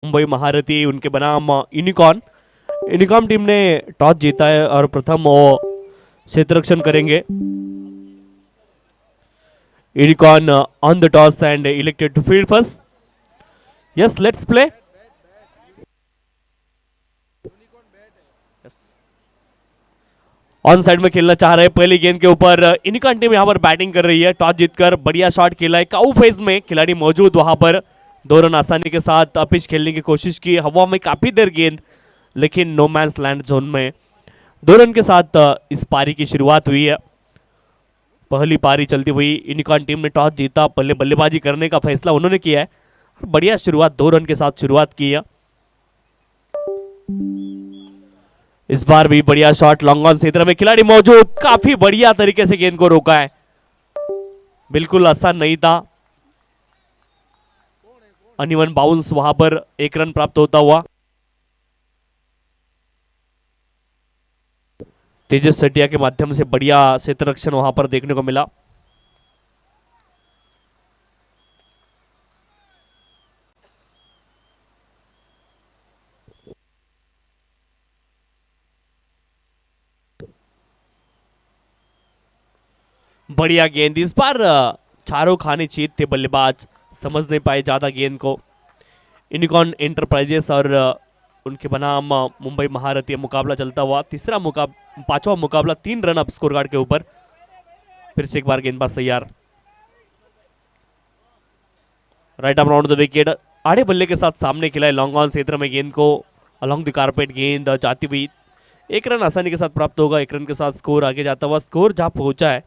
मुंबई महारथी उनके बनाम Unicorn. Unicorn team ने टॉस जीता है और प्रथम वो क्षेत्ररक्षण करेंगे। Unicorn on the toss and elected to field first. Yes, let's play. On side में खेलना चाह रहे हैं पहली गेंद के ऊपर। यूनिकॉर्न टीम यहाँ पर बैटिंग कर रही है। टॉस जीतकर बढ़िया शॉट खेला है। काउ फेज में खिलाड़ी मौजूद वहां पर 2 रन आसानी के साथ पिच खेलने की कोशिश की। हवा में काफी देर गेंद, लेकिन नो मैंस लैंड जोन में 2 रन के साथ इस पारी की शुरुआत हुई है। पहली पारी चलती हुई यूनिकॉर्न टीम ने टॉस जीता, पहले बल्लेबाजी करने का फैसला उन्होंने किया है। बढ़िया शुरुआत 2 रन के साथ शुरुआत की है। इस बार भी बढ़िया शॉट लॉन्ग ऑन क्षेत्र में खिलाड़ी मौजूद, काफी बढ़िया तरीके से गेंद को रोका है। बिल्कुल आसान नहीं था। अनइवन बाउंस वहां पर 1 रन प्राप्त होता हुआ। तेजस सेठिया के माध्यम से बढ़िया क्षेत्ररक्षण वहां पर देखने को मिला। बढ़िया गेंद। इस बार चारों खाने चीत थे बल्लेबाज, समझ नहीं पाए ज्यादा गेंद को। यूनिकॉर्न एंटरप्राइजेस और उनके बनाम मुंबई महारथी मुकाबला चलता हुआ। पांचवा मुकाबला 3 रन अप स्कोर कार्ड के ऊपर। फिर से एक बार गेंदबाज तैयार। Right arm round the wicket, आड़े बल्ले के साथ सामने खिलाए लॉन्ग ऑन क्षेत्र में गेंद को। अलोंग द कारपेट गेंद जाती हुई 1 रन आसानी के साथ प्राप्त होगा। 1 रन के साथ स्कोर आगे जाता हुआ। स्कोर जहां पहुंचा है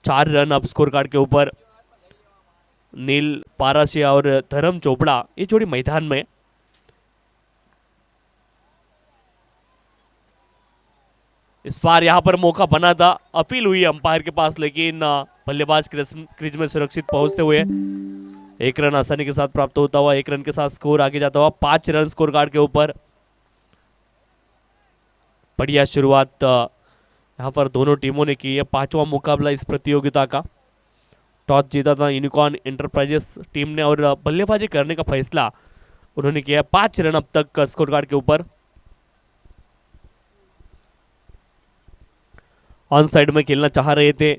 4 रन अप स्कोर कार्ड के ऊपर। नील पारासिया और धर्म चोपड़ा ये जोड़ी मैदान में। इस बार यहां पर मौका बना था, अपील हुई अंपायर के पास, लेकिन बल्लेबाज क्रीज में सुरक्षित पहुंचते हुए 1 रन आसानी के साथ प्राप्त होता हुआ। 1 रन के साथ स्कोर आगे जाता हुआ। 5 रन स्कोर कार्ड के ऊपर। बढ़िया शुरुआत यहां पर दोनों टीमों ने की है। 5वां मुकाबला इस प्रतियोगिता का। टॉस जीता था यूनिकॉर्न एंटरप्राइजेस टीम ने और बल्लेबाजी करने का फैसला उन्होंने किया। 5 रन अब तक स्कोर कार्ड के ऊपर। ऑन साइड में खेलना चाह रहे थे।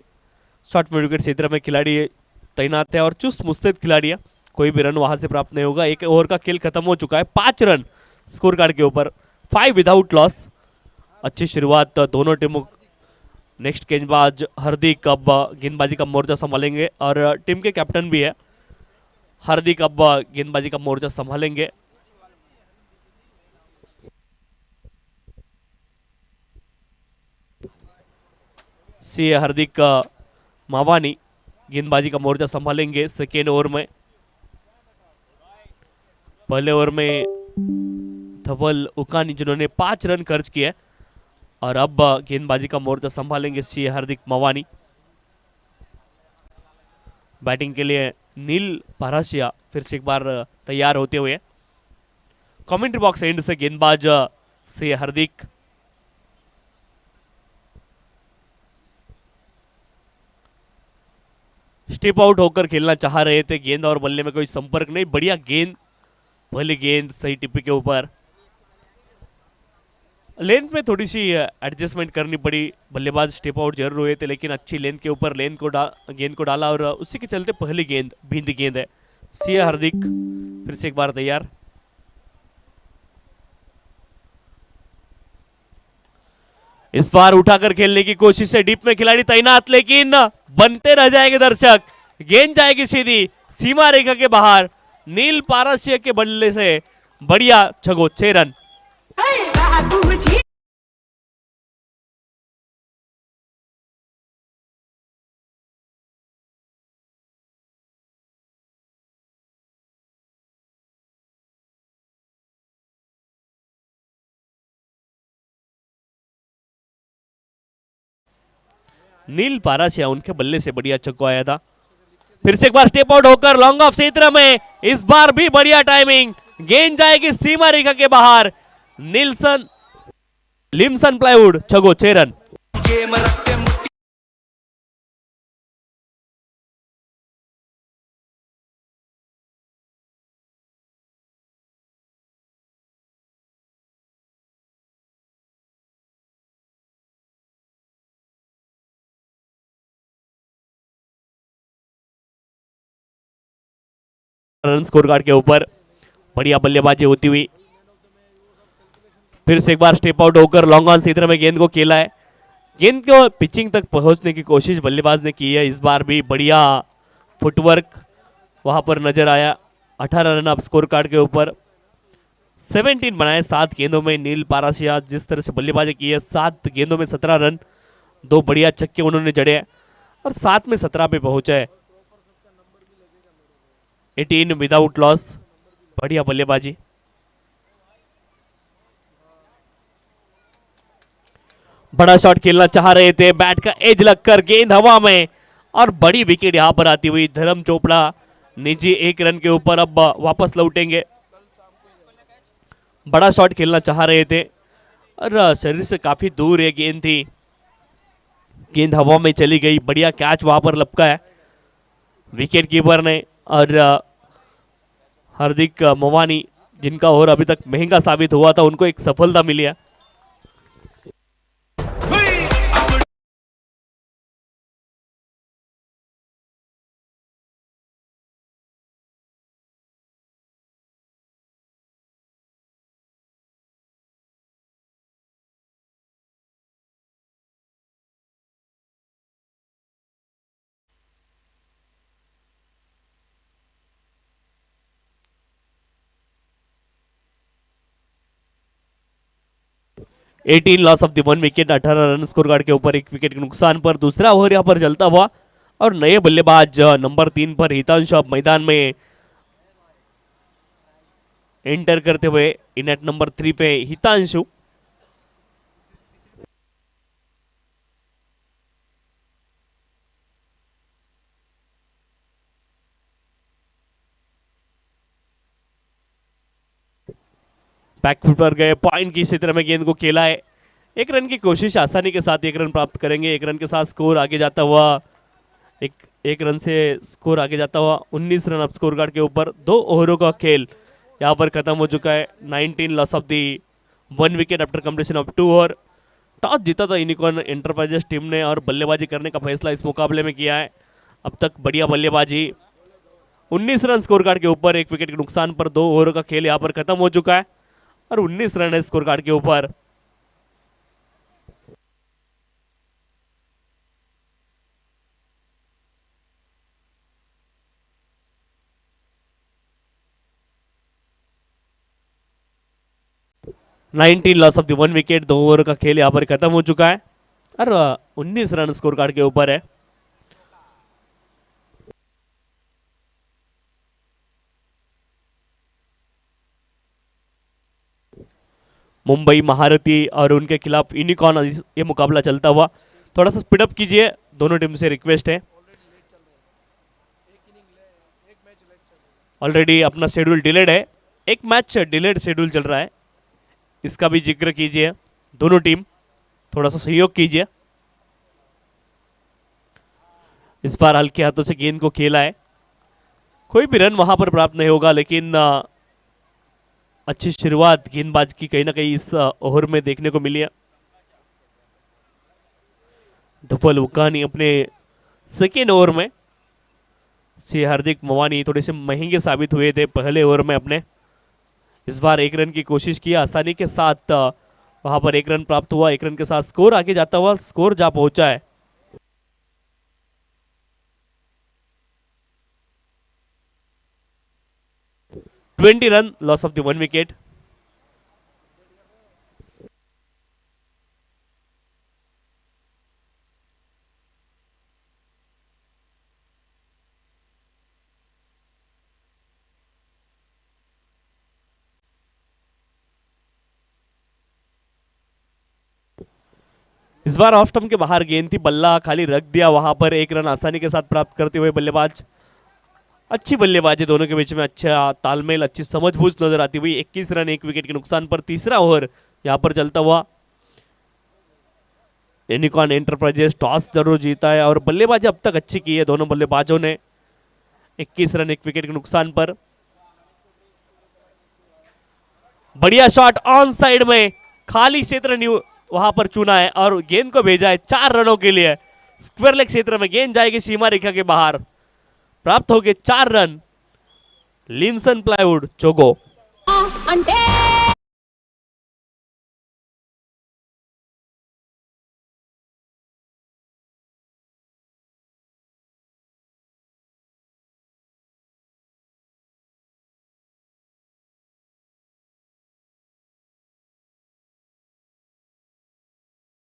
शॉर्ट मिड विकेट क्षेत्र में खिलाड़ी तैनात है और चुस्त मुस्तैद खिलाड़ी है। कोई भी रन वहां से प्राप्त नहीं होगा। 1 ओवर का खेल खत्म हो चुका है। 5 रन स्कोर कार्ड के ऊपर, 5 विदाउट लॉस। अच्छी शुरुआत दोनों टीमों। नेक्स्ट गेंदबाज हार्दिक अब गेंदबाजी का मोर्चा संभालेंगे और टीम के कैप्टन भी है। हार्दिक अब गेंदबाजी का मोर्चा संभालेंगे। सी हार्दिक मावानी गेंदबाजी का मोर्चा संभालेंगे सेकेंड ओवर में। पहले ओवर में धवल उकानी जिन्होंने 5 रन खर्च किए और अब गेंदबाजी का मोर्चा संभालेंगे सी हार्दिक मवानी। बैटिंग के लिए नील पारासिया फिर से एक बार तैयार होते हुए। कमेंट्री बॉक्स एंड से गेंदबाज सी हार्दिक। स्टेप आउट होकर खेलना चाह रहे थे। गेंद और बल्ले में कोई संपर्क नहीं। बढ़िया गेंद, पहली गेंद सही टिप्पी के ऊपर। लेंथ में थोड़ी सी एडजस्टमेंट करनी पड़ी। बल्लेबाज स्टेप आउट जरूर हुए थे, लेकिन अच्छी लेंथ के ऊपर गेंद को डाला और उसी के चलते पहली गेंद भिंद गेंद है। सी हार्दिक फिर से एक बार तैयार। इस बार उठाकर खेलने की कोशिश है। डीप में खिलाड़ी तैनात, लेकिन बनते रह जाएंगे दर्शक। गेंद जाएगी सीधी सीमा रेखा के बाहर। नील पारासिया के बल्ले से बढ़िया छगो, 6 रन। नील पारासिया उनके बल्ले से बढ़िया छक्का आया था। फिर से एक बार स्टेप आउट होकर लॉन्ग ऑफ क्षेत्र में। इस बार भी बढ़िया टाइमिंग। गेंद जाएगी सीमा रेखा के बाहर। लिम्सन प्लाईवुड छगो, 6 रन। रन स्कोर कार्ड के ऊपर। बढ़िया बल्लेबाजी होती हुई, फिर से एक बार स्टेप आउट होकर लॉन्ग ऑन सीधे में गेंद को खेला है। गेंद को पिचिंग तक पहुंचने की कोशिश बल्लेबाज ने की है। इस बार भी बढ़िया फुटवर्क वहां पर नजर आया। 18 रन अब स्कोर कार्ड के ऊपर। 17 बनाए 7 गेंदों में। नील पारासिया जिस तरह से बल्लेबाजी की है, 7 गेंदों में 17 रन, 2 बढ़िया छक्के उन्होंने जड़े हैं और 7 में 17 पे पहुंचा है। 18 विदाउट लॉस। बढ़िया बल्लेबाजी। बड़ा शॉट खेलना चाह रहे थे, बैट का एज लगकर गेंद हवा में और बड़ी विकेट यहां पर आती हुई। धर्म चोपड़ा निजी 1 रन के ऊपर अब वापस लौटेंगे। बड़ा शॉट खेलना चाह रहे थे और शरीर से काफी दूर ये गेंद थी। गेंद हवा में चली गई। बढ़िया कैच वहां पर लपका है विकेट कीपर ने। और हार्दिक मोवानी जिनका ओवर अभी तक महंगा साबित हुआ था, उनको एक सफलता मिली है। Eighteen loss of the 1 wicket. 18 run score card के ऊपर, 1 विकेट के नुकसान पर दूसरा ओवर यहां पर चलता हुआ और नए बल्लेबाज नंबर 3 पर हितांशु अब मैदान में एंटर करते हुए। इन एट नंबर 3 पे हितांशु। बैकफुट पर गए, पॉइंट की क्षेत्र में गेंद को खेला है। 1 रन की कोशिश, आसानी के साथ 1 रन प्राप्त करेंगे। 1 रन के साथ स्कोर आगे जाता हुआ, एक रन से स्कोर आगे जाता हुआ। 19 रन अब स्कोर कार्ड के ऊपर। 2 ओवरों का खेल यहाँ पर खत्म हो चुका है। 19 loss of the 1 wicket after completion of 2 over. Toss जीता था यूनिकॉर्न एंटरप्राइजेस टीम ने और बल्लेबाजी करने का फैसला इस मुकाबले में किया है। अब तक बढ़िया बल्लेबाजी। 19 रन स्कोर कार्ड के ऊपर, 1 विकेट के नुकसान पर 2 ओवरों का खेल यहाँ पर खत्म हो चुका है और 19 रन है स्कोर कार्ड के ऊपर। Nineteen loss of the 1 wicket. 2 over का खेल यहाँ पर खत्म हो चुका है और 19 रन स्कोर कार्ड के ऊपर है। मुंबई महारथी और उनके खिलाफ यूनिकॉर्न ये मुकाबला चलता हुआ। थोड़ा सा स्पीड अप कीजिए, दोनों टीम से रिक्वेस्ट है। ऑलरेडी अपना शेड्यूल डिलेड है, एक मैच डिलेड शेड्यूल चल रहा है, इसका भी जिक्र कीजिए। दोनों टीम थोड़ा सा सहयोग कीजिए। इस बार हल्के हाथों से गेंद को खेला है, कोई भी रन वहां पर प्राप्त नहीं होगा, लेकिन अच्छी शुरुआत गेंदबाज की कहीं ना कहीं इस ओवर में देखने को मिली है। धुपल उकानी अपने सेकेंड ओवर में से हार्दिक मोवानी थोड़े से महंगे साबित हुए थे पहले ओवर में अपने। इस बार 1 रन की कोशिश की, आसानी के साथ वहां पर 1 रन प्राप्त हुआ। 1 रन के साथ स्कोर आगे जाता हुआ, स्कोर जा पहुंचा है। Twenty run loss of the 1 wicket. इस बार ऑफ स्टंप के बाहर गेंद थी, बल्ला खाली रख दिया वहां पर। 1 रन आसानी के साथ प्राप्त करते हुए बल्लेबाज। अच्छी बल्लेबाजी दोनों के बीच में, अच्छा तालमेल, अच्छी समझबूझ नजर आती हुई। 21 रन 1 विकेट के नुकसान पर तीसरा ओवर यहां पर चलता हुआ। यूनिकॉर्न एंटरप्राइजेस टॉस जरूर जीता है और बल्लेबाजी अब तक अच्छी की है दोनों बल्लेबाजों ने। 21 रन 1 विकेट के नुकसान पर। बढ़िया शॉट ऑन साइड में, खाली क्षेत्र न्यू वहां पर चुना है और गेंद को भेजा है 4 रनों के लिए। स्क्वायर लेग क्षेत्र में गेंद जाएगी सीमा रेखा के बाहर, प्राप्त हो गए 4 रन। लिम्सन प्लाईवुड चोगो. అంటే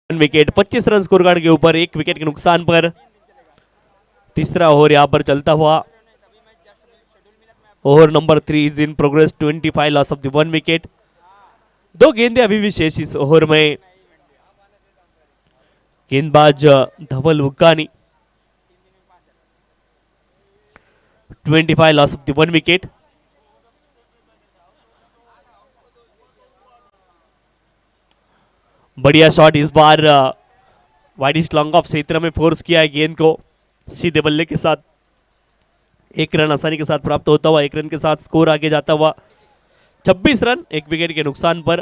विकेट 25 रन स्कोर कार्ड के ऊपर, एक विकेट के नुकसान पर तीसरा ओवर यहां पर चलता हुआ. Over number 3 is in progress. 25 loss of the 1 wicket. 2 गेंदें अभी भी शेष इस ओवर में. गेंदबाज धवल वुक्कानी. 25 लॉस ऑफ द 1 विकेट. बढ़िया शॉट इस बार वाइडिश लॉन्ग ऑफ क्षेत्र में फोर्स किया है गेंद को सीधे बल्ले के साथ. 1 रन आसानी के साथ प्राप्त होता हुआ. 1 रन के साथ स्कोर आगे जाता हुआ. 26 रन 1 विकेट के नुकसान पर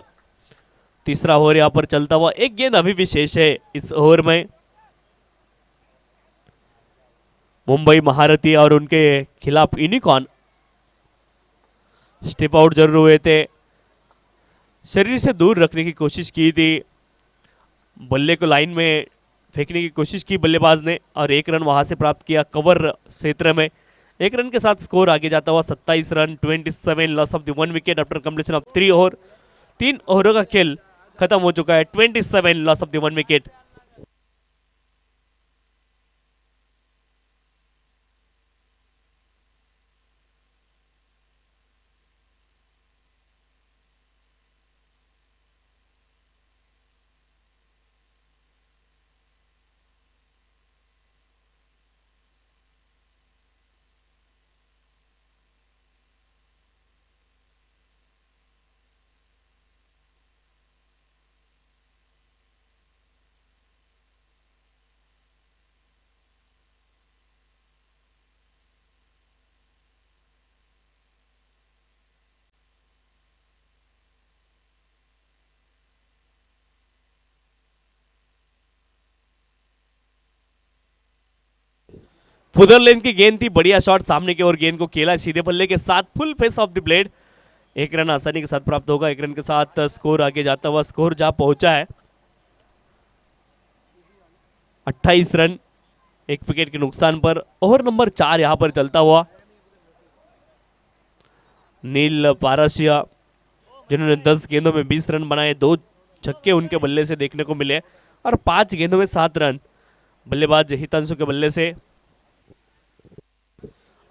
तीसरा ओवर यहां पर चलता हुआ. 1 गेंद अभी भी शेष है इस ओवर में. मुंबई महारथी और उनके खिलाफ यूनिकॉर्न स्टेप आउट जरूर हुए थे. शरीर से दूर रखने की कोशिश की थी. बल्ले को लाइन में फेंकने की कोशिश की बल्लेबाज ने और 1 रन वहां से प्राप्त किया कवर क्षेत्र में. 1 रन के साथ स्कोर आगे जाता हुआ. 27 run 27 loss of the 1 wicket after completion of 3 over. 3 ओवरों का खेल खत्म हो चुका है. 27 लॉस ऑफ द 1 विकेट. फुदर लेन की गेंद थी. बढ़िया शॉट सामने की ओर गेंद को खेला सीधे बल्ले के साथ full face of the blade. 1 run आसानी के साथ प्राप्त होगा. 1 रन के साथ स्कोर आगे जाता हुआ. स्कोर जहां पहुंचा है 28 रन 1 विकेट के नुकसान पर. ओवर नंबर 4 यहां पर चलता हुआ. नील पारसिया जिन्होंने 10 गेंदों में 20 रन बनाए, 2 छक्के उनके बल्ले से देखने को मिले और 5 गेंदों में 7 रन बल्लेबाज हितांशु के बल्ले से.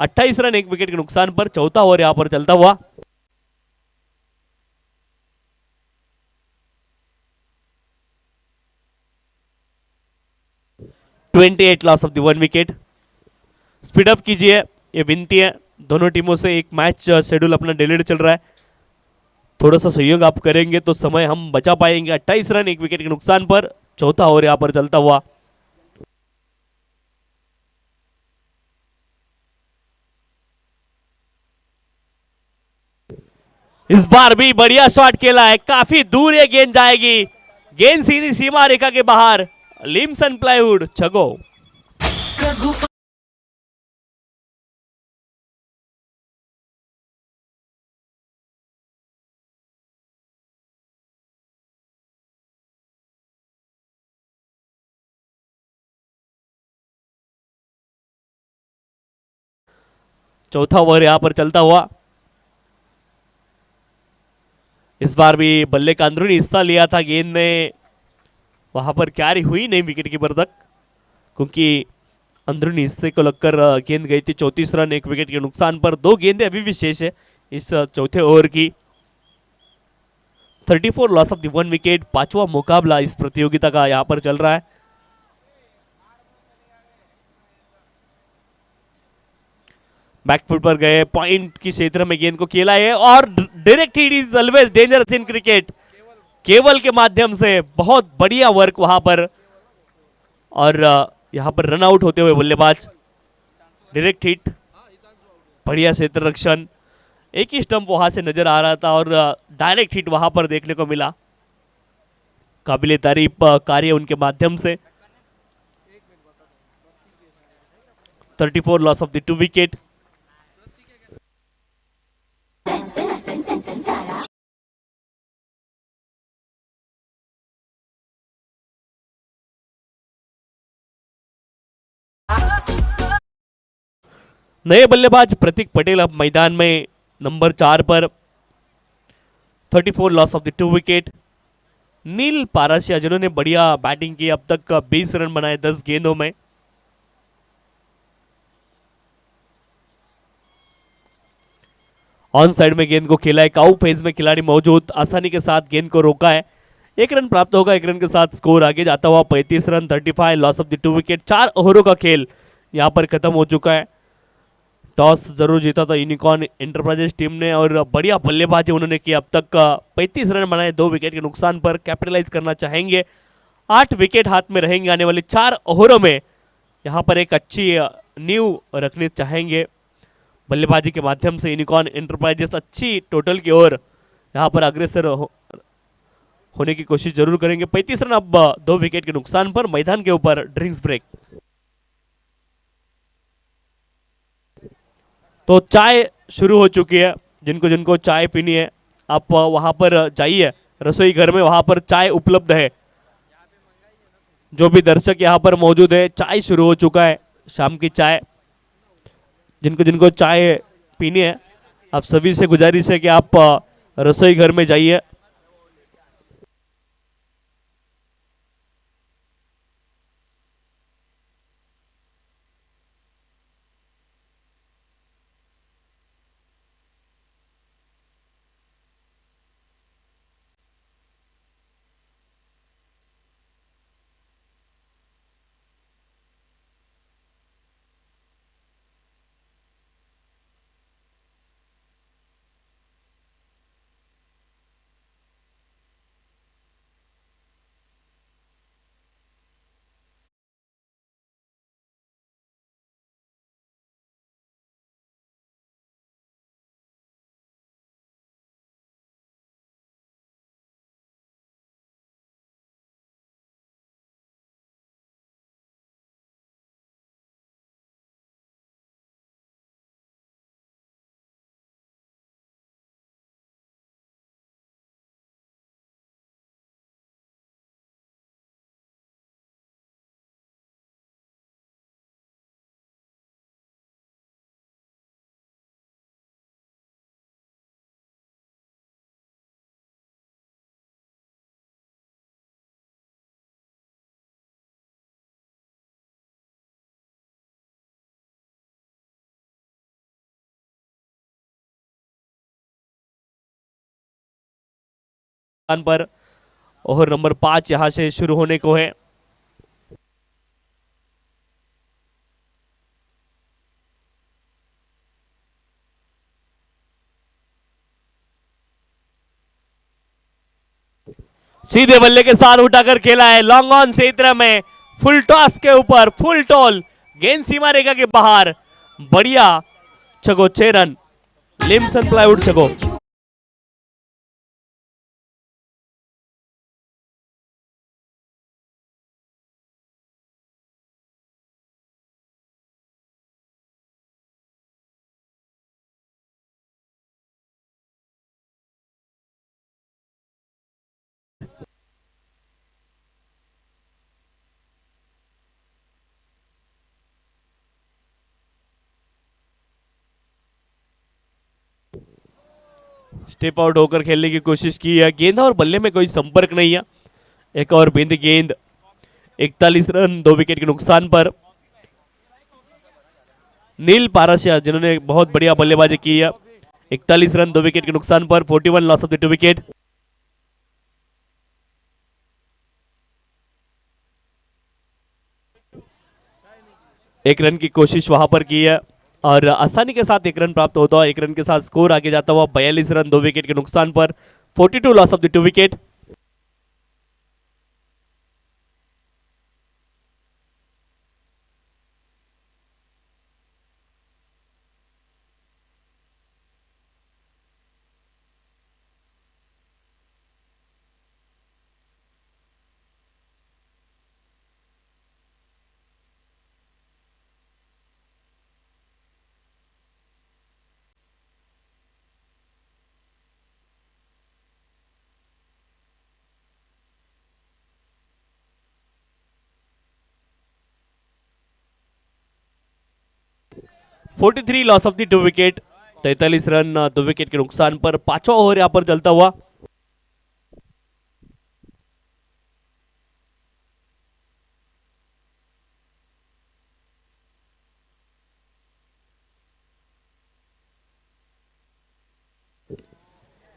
28 रन 1 विकेट के नुकसान पर चौथा ओवर यहां पर चलता हुआ. Twenty loss of the 1 wicket. Speed up कीजिए, ये विनती है. दोनों टीमों से एक मैच शेड्यूल अपना डिलीड चल रहा है. थोड़ा सा सहयोग आप करेंगे तो समय हम बचा पाएंगे. 28 रन 1 विकेट के नुकसान पर चौथा ओवर यहां पर चलता हुआ. इस बार भी बढ़िया शॉट खेला है. काफी दूर ये गेंद जाएगी. गेंद सीधी सीमा रेखा के बाहर. लिम्सन प्लाईवुड छगो. चौथा ओवर यहां पर चलता हुआ. इस बार भी बल्ले का अंदरूनी हिस्सा लिया था गेंद ने. वहां पर कैरी हुई नहीं विकेट कीपर तक क्योंकि अंदरूनी हिस्से को लगकर गेंद गई थी. 34 रन 1 विकेट के नुकसान पर. 2 गेंदें अभी भी शेष है इस चौथे ओवर की. 34 लॉस ऑफ द 1 विकेट. 5वां मुकाबला इस प्रतियोगिता का यहां पर चल रहा है. बैकफुट पर गए, पॉइंट की क्षेत्र में गेंद को खेला है और direct hit is always dangerous in cricket. केवल के माध्यम से बहुत बढ़िया वर्क वहां पर और यहां पर रन आउट होते हुए बल्लेबाज. डायरेक्ट हिट, बढ़िया क्षेत्र रक्षण. एक ही स्टंप वहां से नजर आ रहा था और डायरेक्ट हिट वहां पर देखने को मिला. काबिले तारीफ कार्य उनके माध्यम से. 34 लॉस ऑफ द 2 विकेट. नए बल्लेबाज प्रतीक पटेल अब मैदान में नंबर 4 पर। 34 लॉस ऑफ द 2 विकेट। नील पाराशिया जिन्होंने बढ़िया बैटिंग की, अब तक 20 रन बनाए 10 गेंदों में। ऑन साइड में गेंद को खेला है, काउ फेज में खिलाड़ी मौजूद, आसानी के साथ गेंद को रोका है। 1 रन प्राप्त होगा, 1 रन के साथ स्कोर आगे जाता हुआ 35 run. 35 loss of the 2 wicket. 4 ओवरों का खेल यहां पर खत्म हो चुका है। टॉस जरूर जीता था यूनिकॉर्न एंटरप्राइजेस टीम ने और बढ़िया बल्लेबाजी उन्होंने की। अब तक 35 रन बनाए 2 विकेट के नुकसान पर। कैपिटलाइज करना चाहेंगे, 8 विकेट हाथ में रहेंगे आने वाले 4 ओवरों में। यहां पर एक अच्छी नींव रखनी चाहेंगे बल्लेबाजी के माध्यम से। यूनिकॉर्न एंटरप्राइजेस अच्छी टोटल की ओर यहां पर अग्रसर होने की कोशिश जरूर करेंगे। 35 रन अब 2 विकेट के नुकसान पर। मैदान के ऊपर ड्रिंक्स ब्रेक। तो चाय शुरू हो चुकी है। जिनको जिनको चाय पीनी है आप वहां पर जाइए, रसोई घर में वहां पर चाय उपलब्ध है। जो भी दर्शक यहाँ पर मौजूद है, चाय शुरू हो चुका है, शाम की चाय। जिनको जिनको चाय पीनी है आप सभी से गुजारिश है कि आप रसोई घर में जाइए। पर ओवर नंबर 5 यहां से शुरू होने को है। सीधे बल्ले के साथ उठाकर खेला है, लॉन्ग ऑन क्षेत्र में फुल टॉस के ऊपर फुल टॉल, गेंद सीमा रेखा के बाहर। बढ़िया छगो, 6 रन। लिम्सन प्लाईवुड छगो। स्टेप आउट होकर खेलने की कोशिश की है, गेंद और बल्ले में कोई संपर्क नहीं है। एक और बिंद गेंद। 41 रन 2 विकेट के नुकसान पर। नील पाराशिया जिन्होंने बहुत बढ़िया बल्लेबाजी की है, 41 रन 2 विकेट के नुकसान पर। 41 लॉस ऑफ द 2 विकेट। एक रन की कोशिश वहां पर की है और आसानी के साथ 1 रन प्राप्त होता हुआ, 1 रन के साथ स्कोर आगे जाता हुआ 42 रन 2 विकेट के नुकसान पर। 42 loss of the 2 wicket. 43 loss of the 2 wicket, 43 run 2 wicket के नुकसान पर। पांचवा ओवर यहां पर चलता हुआ।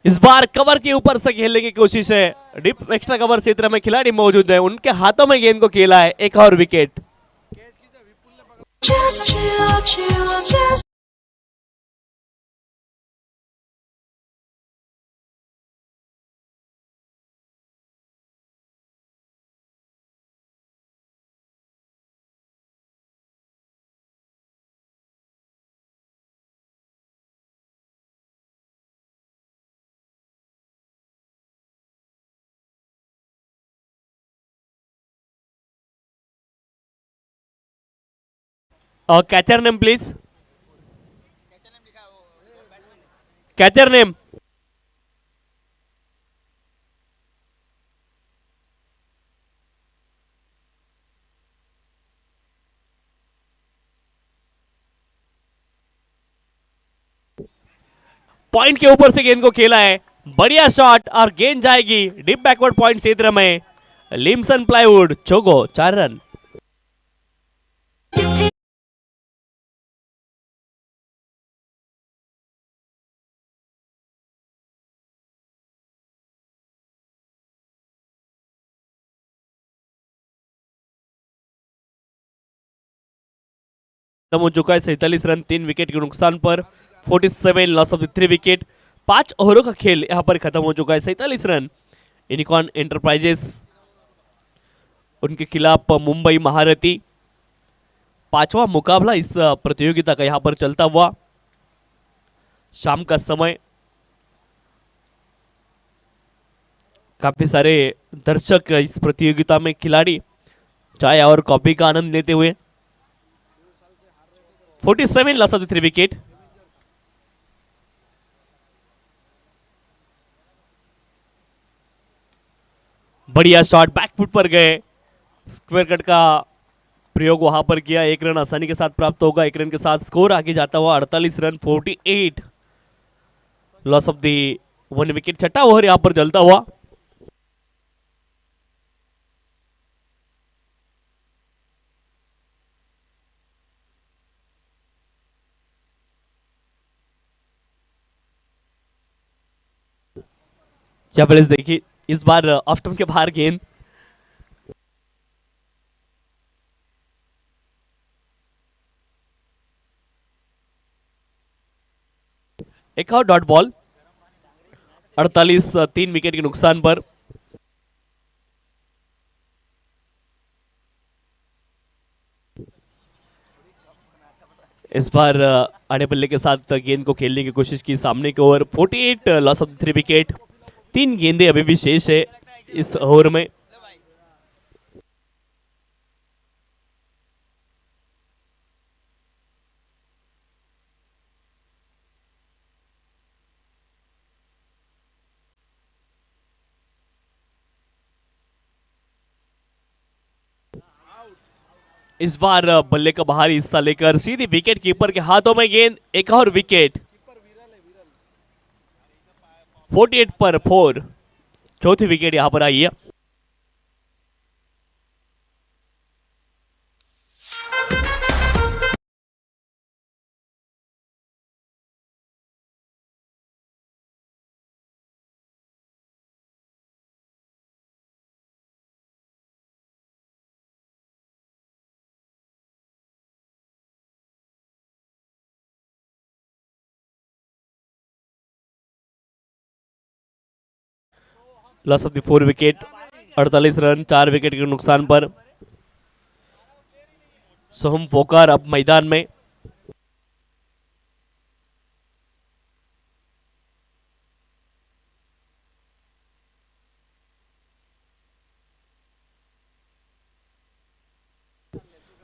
इस बार कवर के ऊपर से खेलने की कोशिश है, डीप एक्स्ट्रा कवर क्षेत्र में खिलाड़ी मौजूद है, उनके हाथों में गेंद को खेला है। एक और wicket. Catcher name please, catcher name. Point के ऊपर से गेंद को खेला है, बढ़िया शॉट और गेंद जाएगी डीप बैकवर्ड पॉइंट क्षेत्र में। लिम्सन प्लाईवुड चौको 4 रन। हो चुका है 47 रन 3 विकेट के नुकसान पर। 47 लॉस ऑफ द 3 विकेट। 5 ओवरों का खेल यहां पर खत्म हो चुका है। 47 रन। यूनिकॉर्न एंटरप्राइजेस उनके खिलाफ मुंबई महारथी। पांचवा मुकाबला इस प्रतियोगिता का यहां पर चलता हुआ। शाम का समय, काफी सारे दर्शक इस प्रतियोगिता में खिलाड़ी चाय और कॉफी का आनंद लेते हुए। 47 लॉस ऑफ द 3 विकेट। बढ़िया शॉट, बैकफुट पर गए, स्क्वायर कट का प्रयोग वहां पर किया। 1 रन आसानी के साथ प्राप्त होगा। 1 रन के साथ स्कोर आगे जाता हुआ 48 run 48 loss of the 1 wicket. छठा ओवर यहां पर चलता हुआ। क्या प्लीज देखिए, इस बार ऑफ स्टंप के बाहर गेंद। एक और डॉट बॉल। 48 3 विकेट के नुकसान पर। इस बार आड़े बल्ले के साथ गेंद को खेलने की कोशिश की सामने की ओर। 48 लॉस ऑफ 3 विकेट। 3 गेंदें अभी भी शेष है इस ओवर में। इस बार बल्ले का बाहरी हिस्सा लेकर सीधी विकेट कीपर के हाथों में गेंद। एक और विकेट। 48 पर 4। चौथी विकेट यहां पर आई है। Loss of the 4 wicket. 48 run 4 wicket के नुकसान पर। सोहम पोकार अब मैदान में।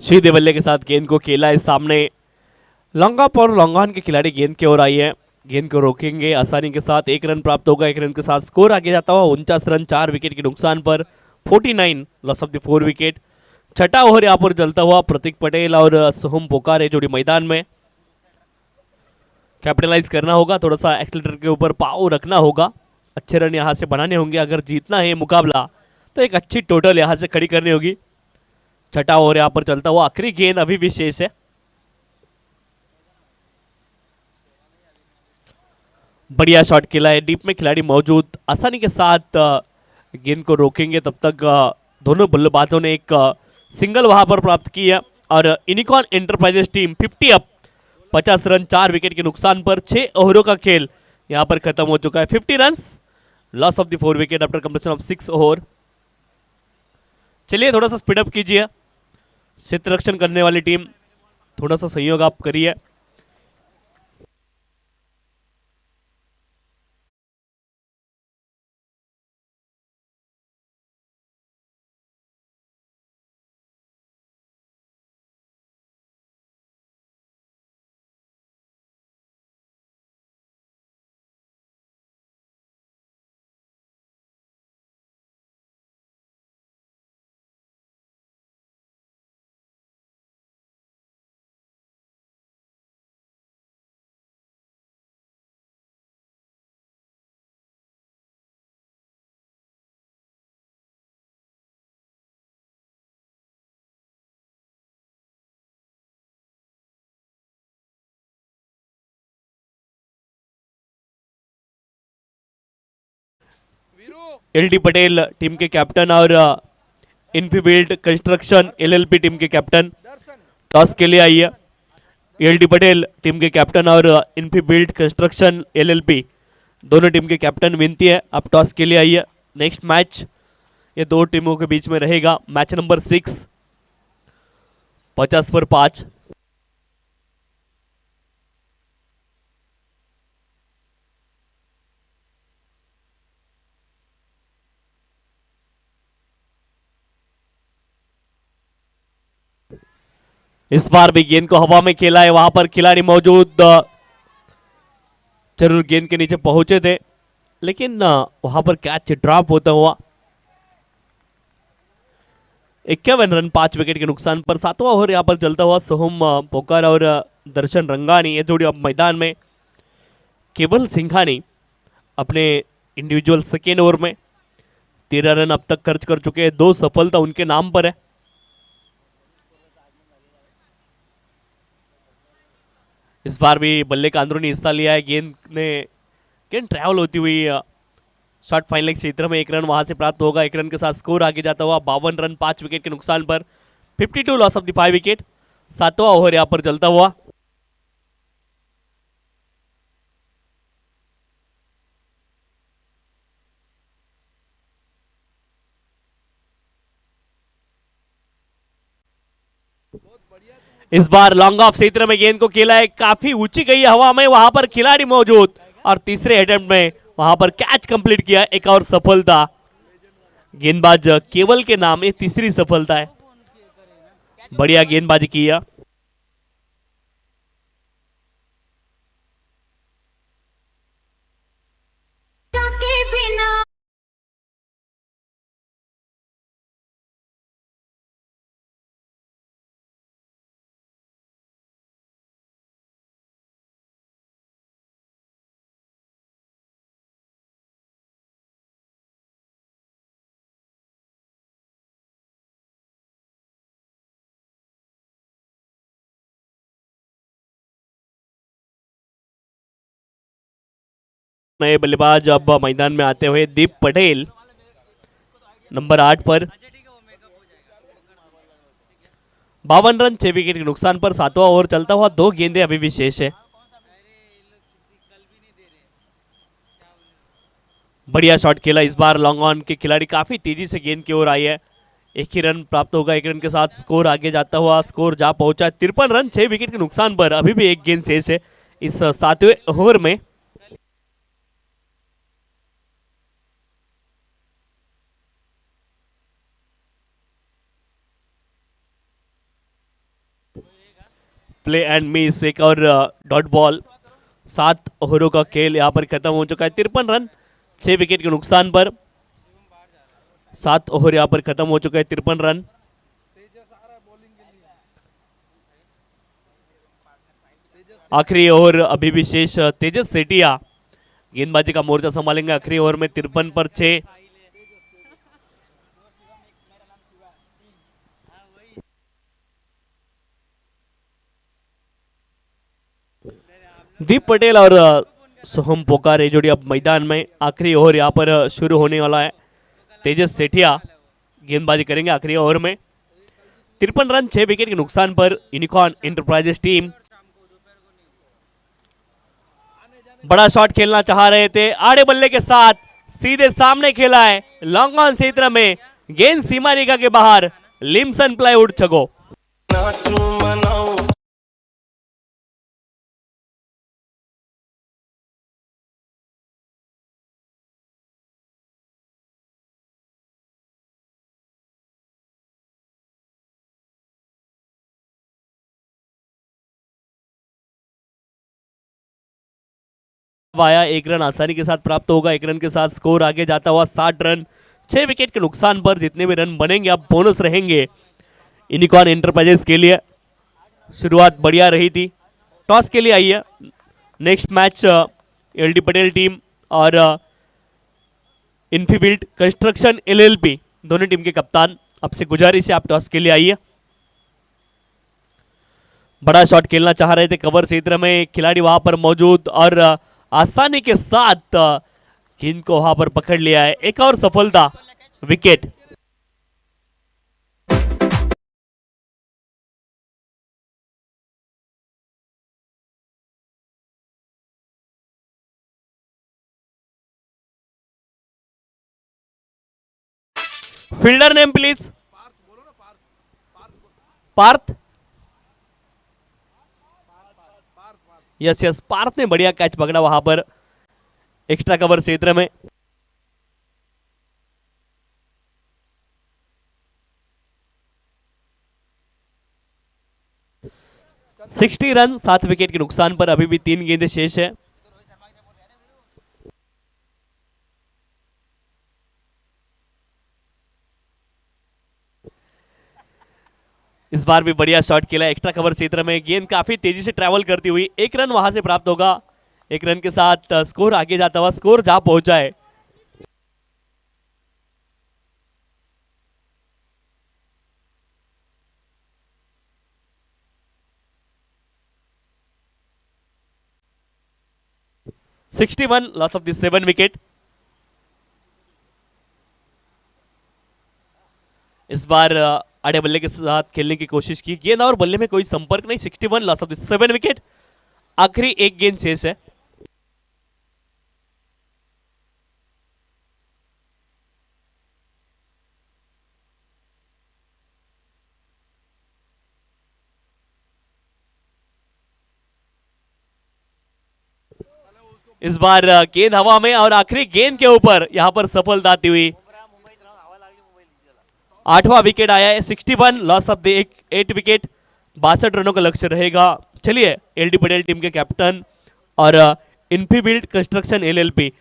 सीधे बल्ले के साथ गेंद को खेला है सामने। लॉन्गअप और लॉन्गऑन के खिलाड़ी गेंद की ओर आई है। गेंद को रोकेंगे आसानी के साथ। 1 रन प्राप्त होगा। 1 रन के साथ स्कोर आगे जाता हुआ 49 रन 4 विकेट के नुकसान पर। 49 लॉस ऑफ द 4 विकेट। छठा ओवर यहां पर चलता हुआ। प्रतीक पटेल और सोहम पोकार है जोड़ी मैदान में। कैपिटलाइज करना होगा, थोड़ा सा एक्सीलरेटर के ऊपर पाव रखना होगा, अच्छे रन यहाँ से बनाने होंगे। अगर जीतना है मुकाबला तो एक अच्छी टोटल यहाँ से खड़ी करनी होगी। छठा ओवर यहाँ पर चलता हुआ, आखिरी गेंद अभी भी शेष है। बढ़िया शॉट खेला है, डीप में खिलाड़ी मौजूद, आसानी के साथ गेंद को रोकेंगे। तब तक दोनों बल्लेबाजों ने एक सिंगल वहां पर प्राप्त की है और unicorn enterprises team 50 up, 50 run 4 wicket के नुकसान पर 6 ओवरों का खेल यहां पर खत्म हो चुका है। 50 run, loss of the 4 wicket after completion of 6 over. चलिए थोड़ा सा स्पीड अप कीजिए, क्षेत्र रक्षण करने वाली टीम थोड़ा सा सहयोग आप करिए। एलडी पटेल टीम के कैप्टन और इनफीबिल्ड कंस्ट्रक्शन एलएलपी टीम के कैप्टन टॉस के लिए आई है। एलडी पटेल टीम के कैप्टन और इनफीबिल्ड कंस्ट्रक्शन एलएलपी दोनों टीम के कैप्टन विनती है, अब टॉस के लिए आई है। नेक्स्ट मैच ये दो टीमों के बीच में रहेगा, मैच नंबर 6, 50 पर 5। इस बार भी गेंद को हवा में खेला है, वहां पर खिलाड़ी मौजूद जरूर गेंद के नीचे पहुंचे थे, लेकिन वहां पर कैच ड्रॉप होता हुआ। 51 रन 5 विकेट के नुकसान पर 7वां ओवर यहां पर चलता हुआ। सोहम पोकर और दर्शन रंगानी ये जोड़ी अब मैदान में। केवल सिंघानी अपने इंडिविजुअल सेकेंड ओवर में 13 रन अब तक खर्च कर चुके हैं, 2 सफलता उनके नाम पर है। इस बार भी बल्ले का अंदरूनी हिस्सा लिया है, गेंद ट्रैवल होती हुई शॉर्ट फाइनल क्षेत्र में 1 रन वहां से प्राप्त होगा। 1 रन के साथ स्कोर आगे जाता हुआ 52 रन 5 विकेट के नुकसान पर 52 लॉस ऑफ द 5 विकेट। 7वां ओवर यहां पर चलता हुआ। इस बार लॉन्ग ऑफ क्षेत्र में गेंद को खेला है, काफी ऊंची गई हवा में, वहां पर खिलाड़ी मौजूद और तीसरे अटेम्प्ट में वहां पर कैच कंप्लीट किया। एक और सफलता गेंदबाज केवल के नाम, ये तीसरी सफलता है। बढ़िया गेंदबाजी किया। नए बल्लेबाज अब मैदान में आते हुए दीप पटेल नंबर 8 पर। 52 रन 6 विकेट के नुकसान पर 7वां ओवर चलता हुआ, 2 गेंदें अभी भी शेष है। बढ़िया शॉट खेला इस बार लॉन्ग ऑन के खिलाड़ी, काफी तेजी से गेंद की ओर आई है। 1 ही रन प्राप्त होगा, 1 रन के साथ स्कोर आगे जाता हुआ, स्कोर जा पहुंचा 53 रन 6 विकेट के नुकसान पर। अभी भी 1 गेंद शेष है इस 7वें ओवर में। प्ले एंड मिस, एक और डॉट बॉल। 7 ओवरों का खेल यहां पर खत्म हो चुका है। 53 रन 6 विकेट के नुकसान पर 7 ओवर यहां पर खत्म हो चुका है। 53 रन। आखिरी ओवर अभी भी शेष। तेजस सेठिया गेंदबाजी का मोर्चा संभालेंगे आखिरी ओवर में 53 पर 6। दीप पटेल और सोहम पोकार ये जोड़ी अब मैदान में। आखिरी ओवर यहाँ पर शुरू होने वाला है। तेजस सेठिया गेंदबाजी करेंगे आखिरी ओवर में। 53 रन 6 विकेट के नुकसान पर यूनिकॉर्न एंटरप्राइजेस टीम। बड़ा शॉट खेलना चाह रहे थे, आड़े बल्ले के साथ सीधे सामने खेला है। लॉन्ग ऑन क्षेत्र में गेंद सीमा रेखा के बाहर। लिम्सन प्लाईवुड छगो। आया 1 रन आसानी के साथ प्राप्त होगा। 1 रन के साथ स्कोर आगे जाता हुआ 60 रन 6 विकेट के नुकसान पर। जितने भी रन बनेंगे अब बोनस रहेंगे यूनिकॉर्न एंटरप्राइजेस के लिए। शुरुआत बढ़िया रही थी। टॉस के लिए आई है। Next match LD Patel team और इन्फीबिल्ट कंस्ट्रक्शन एलएलपी दोनों टीम के कप्तान, आपसे गुजारिश है आप टॉस के लिए आइए। बड़ा शॉट खेलना चाह रहे थे कवर क्षेत्र में, खिलाड़ी वहां पर मौजूद और आसानी के साथ गेंद को वहां पर पकड़ लिया है। एक और सफलता, wicket. Fielder name please. Parth. Yes yes, Parth ने बढ़िया कैच पकड़ा वहां पर एक्स्ट्रा कवर क्षेत्र में। सिक्सटी रन 7 विकेट के नुकसान पर। अभी भी 3 गेंदें शेष है। इस बार भी बढ़िया शॉट खेला एक्स्ट्रा कवर क्षेत्र में। गेंद काफी तेजी से ट्रैवल करती हुई 1 रन वहां से प्राप्त होगा। 1 रन के साथ स्कोर आगे जाता हुआ, स्कोर जहां पहुंचा है। Sixty one loss of the 7 wicket. इस बार आड़े बल्ले के साथ खेलने की कोशिश की, गेंद और बल्ले में कोई संपर्क नहीं। 61 लॉस ऑफ द 7 विकेट। आखिरी एक गेंद शेष है। इस बार गेंद हवा में और आखिरी गेंद के ऊपर यहां पर सफलता आती हुई। 8वां विकेट आया है। 61 लॉस ऑफ द 8 विकेट। 62 रनों का लक्ष्य रहेगा। चलिए, एलडी पटेल टीम के कैप्टन और इन्फीबिल्ट कंस्ट्रक्शन एलएलपी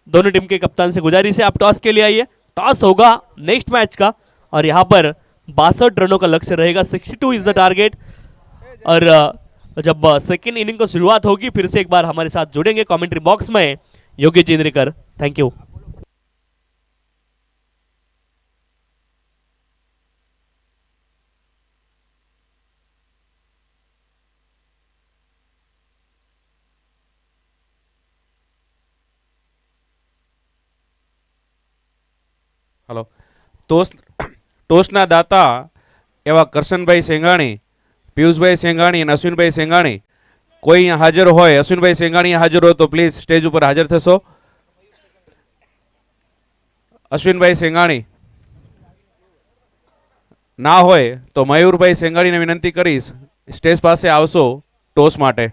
दोनों टीम के कप्तान से गुजारिश है आप टॉस के लिए आइए। टॉस होगा नेक्स्ट मैच का और यहां पर 62 रनों का लक्ष्य रहेगा। 62 इज द टारगेट। और जब सेकेंड इनिंग को शुरुआत होगी फिर से एक बार हमारे साथ जुड़ेंगे कमेंट्री बॉक्स में Yogi Chendrekar. Thank you. Hello. ટોસના દાતા એવા કરશનભાઈ સેંગાણી, પિયુષભાઈ સેંગાણી અને અશ્વિનભાઈ સેંગાણી કોઈ અહીંયા હાજર હોય, અશ્વિનભાઈ સેંગાણી હાજર હોય તો પ્લીઝ સ્ટેજ ઉપર હાજર થશો. અશ્વિનભાઈ સેંગાણી ના હોય તો મયુરભાઈ સેંગાણીને વિનંતી કરીશ સ્ટેજ પાસે આવશો ટોસ માટે.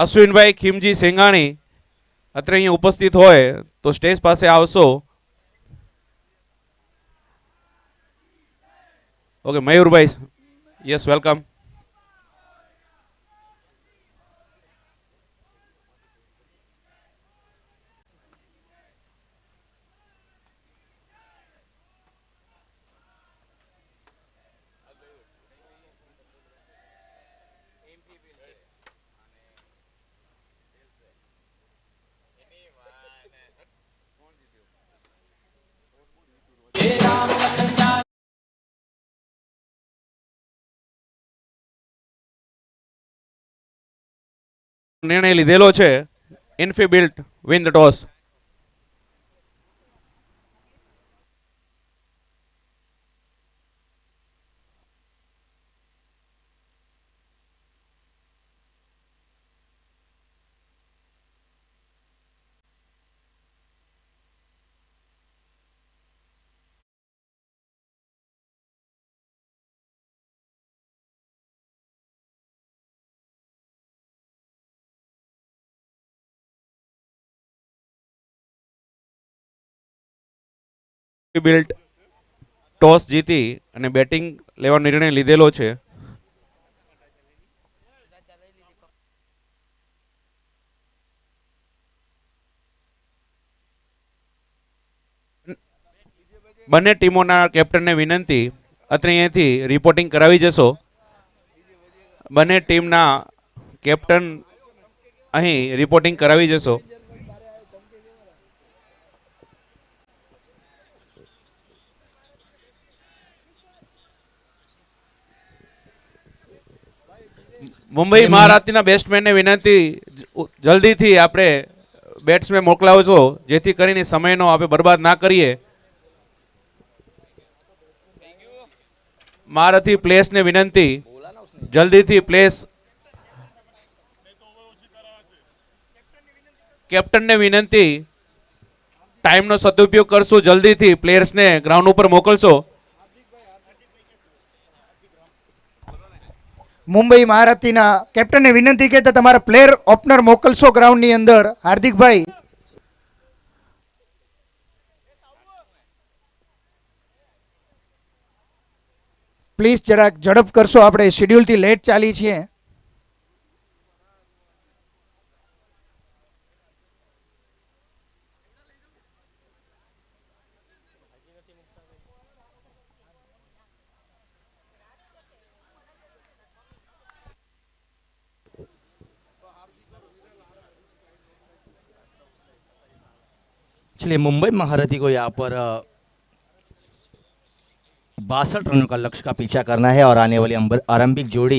અશ્વિનભાઈ ખીમજી સેંગાણી અત્રે અહીંયા ઉપસ્થિત હોય તો સ્ટેજ પાસે આવશો. ઓકે, મયુરભાઈ, યસ, વેલકમ. નિર્ણય લીધેલો છે. Infibuilt win the toss. બિલ્ટ ટોસ જીતી અને બેટિંગ લેવાનો નિર્ણય લીધેલો છે. બંને ટીમોના કેપ્ટનને વિનંતી અત્રે અહીંયાથી રિપોર્ટિંગ કરાવી જશો. બંને ટીમના કેપ્ટન અહીં રિપોર્ટિંગ કરાવી જશો. મુંબઈ મહારાજના બેટ્સમેનને વિનંતી જલ્દીથી આપણે બેટ્સમેન મોકલાવજો જેથી કરીને સમયનો આપણે બરબાદ ના કરીએ. મહારથી પ્લેસને વિનંતી જલ્દીથી પ્લેસ. કેપ્ટનને વિનંતી ટાઈમનો સદુપયોગ કરશું, જલ્દીથી પ્લેયર્સને ગ્રાઉન્ડ ઉપર મોકલશો. મુંબઈ મહારથીના કેપ્ટનને વિનંતી કે તમારા પ્લેયર ઓપનર મોકલશો ગ્રાઉન્ડની અંદર. હાર્દિકભાઈ પ્લીઝ જરાક ઝડપ કરશો, આપણે શેડ્યુલથી લેટ ચાલી છીએ. चलिए मुंबई महारथी को यहाँ पर 62 रनों का लक्ष्य का पीछा करना है और आने वाली आरंभिक जोड़ी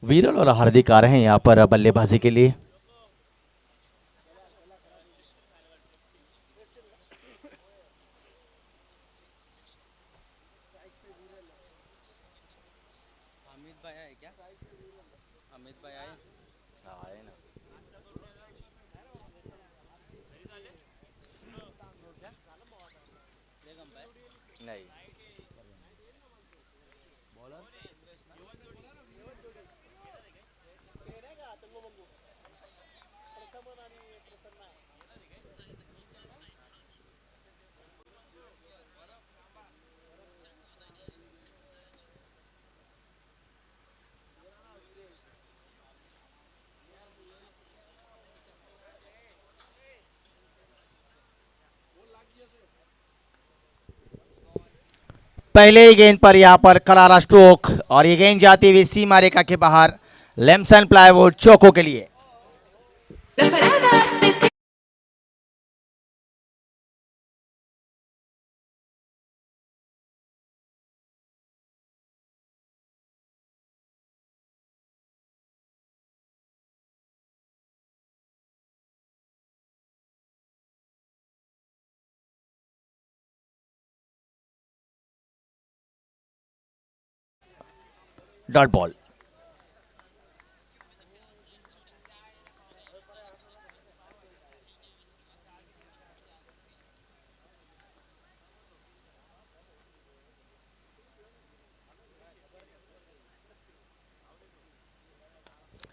विरल और हार्दिक आ रहे हैं यहाँ पर बल्लेबाजी के लिए. पहले ही गेंद पर यहाँ पर करारा स्ट्रोक और ये गेंद जाती हुई सीमा रेखा के बाहर लेम्सन प्लाईवुड चौकों के लिए. Dot ball.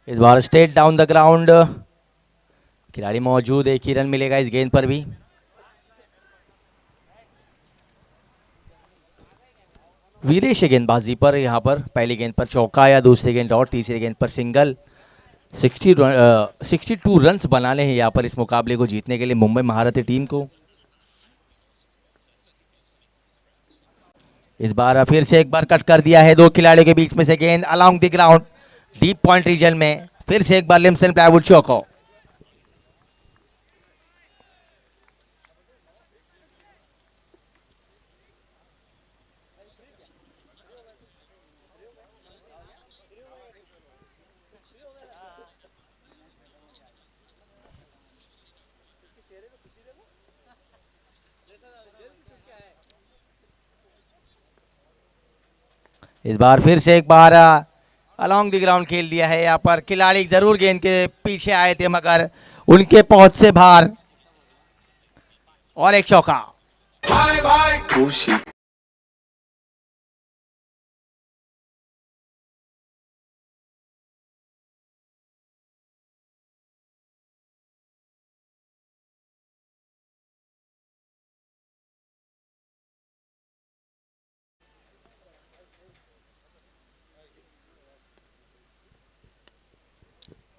इस बार स्ट्रेट डाउन द ग्राउंड खिलाड़ी मौजूद, एक ही रन मिलेगा इस गेंद पर भी. वीरेश गेंदबाजी पर यहाँ पर पहली गेंद पर चौका या दूसरी गेंद और तीसरी गेंद पर सिंगल. 62 रन्स बनाने हैं यहाँ पर इस मुकाबले को जीतने के लिए मुंबई महारथी टीम को. इस बार फिर से एक बार कट कर दिया है दो खिलाड़ियों के बीच में से गेंद along the ground deep point region में. फिर से एक बार लेम्सन प्लाईवुड चौको. इस बार फिर से एक बार अलोंग द ग्राउंड खेल दिया है। यहाँ पर खिलाड़ी जरूर गेंद के पीछे आए थे मगर उनके पहुंच से बाहर, और एक चौका।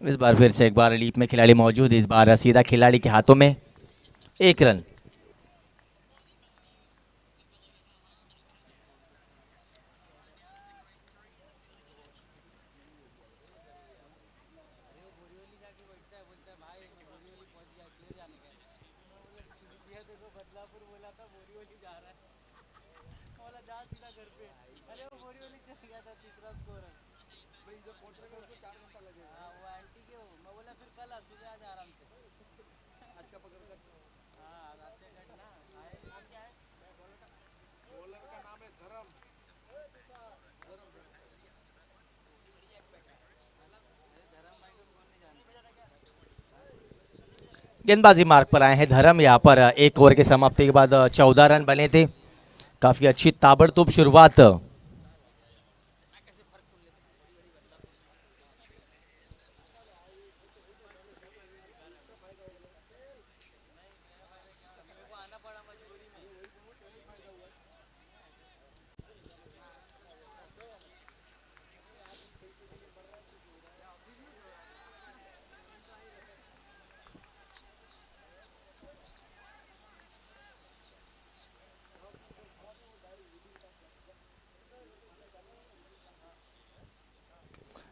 इस बार फिर से एक बार लीप में खिलाड़ी मौजूद, इस बार सीधा खिलाड़ी के हाथों में, 1 रन। गेंदबाजी मार्ग पर आए हैं धर्म। यहाँ पर 1 ओवर के समाप्ति के बाद 14 रन बने थे। काफी अच्छी ताबड़तोड़ शुरुआत।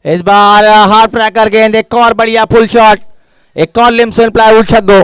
इस बार हार्ड ट्रैकर गेंद, एक और बढ़िया फुल शॉट, एक और लिम्सन प्लाईवुड छक्को।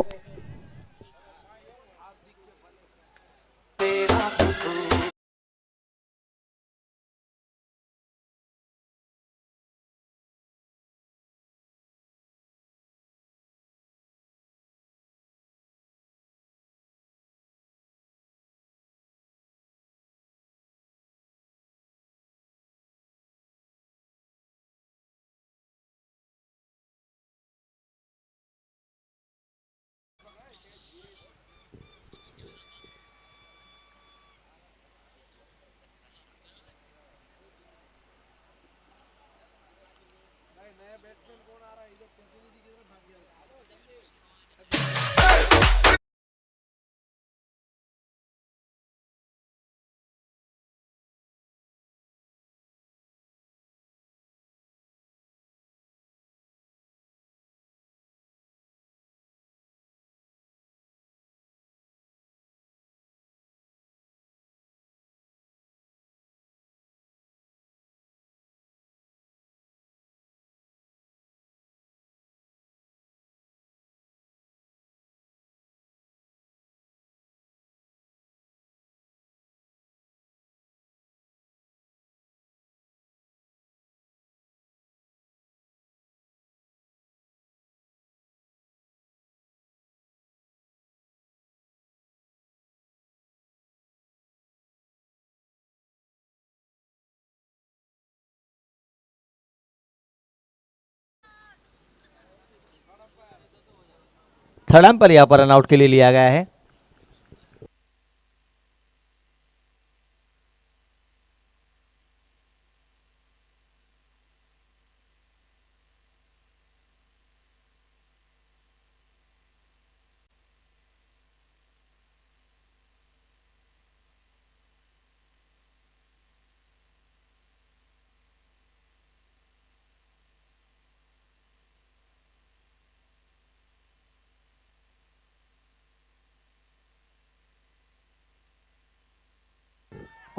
थर्ड पर यहाँ पर रनआउट के लिए लिया गया है।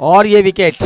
और ये विकेट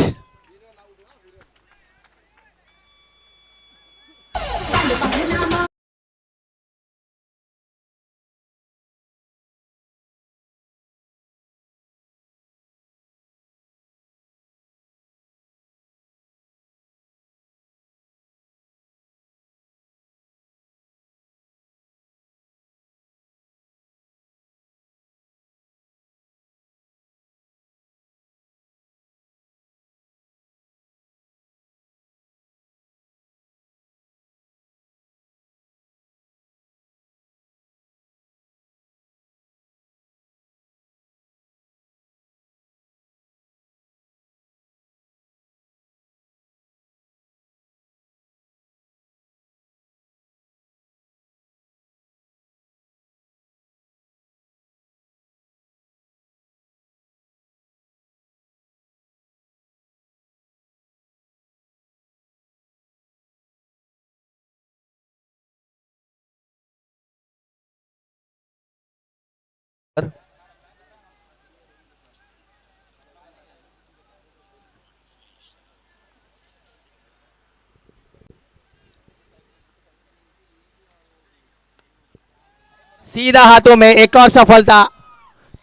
सीधा हाथों में एक और सफलता,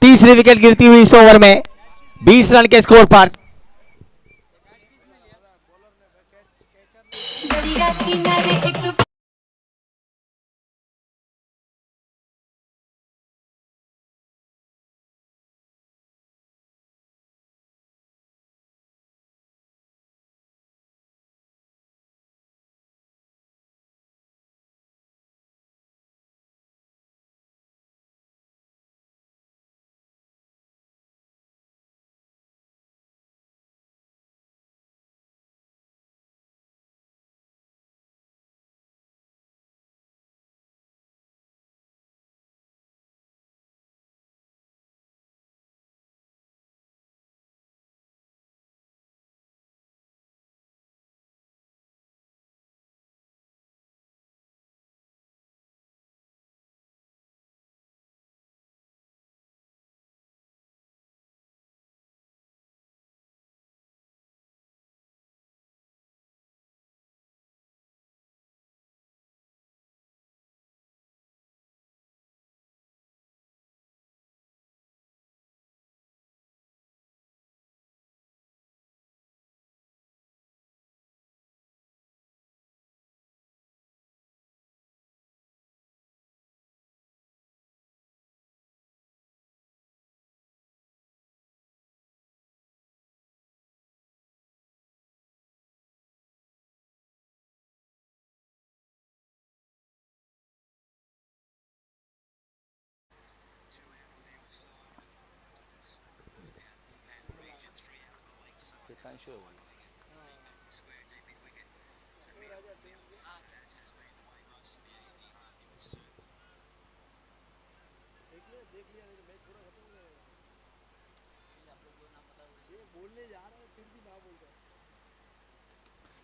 तीसरी विकेट गिरती हुई इस ओवर में 20 रन के स्कोर पर। दरिया किनारे एक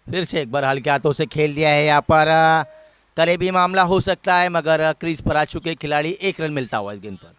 फिर से एक बार हल्के हाथों से खेल दिया है यहाँ पर। करीबी मामला हो सकता है, मगर क्रीज पर आ चुके खिलाड़ी, 1 रन मिलता हुआ इस गेंद पर।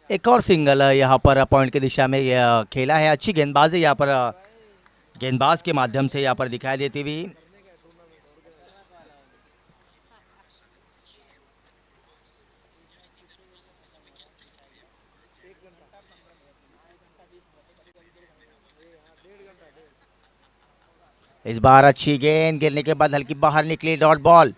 एक और सिंगल यहाँ पर पॉइंट की दिशा में खेला है। अच्छी गेंदबाजी यहाँ पर गेंदबाज के माध्यम से यहाँ पर दिखाई देती हुई। इस बार अच्छी गेंद गिरने के बाद हल्की बाहर निकली, डॉट बॉल।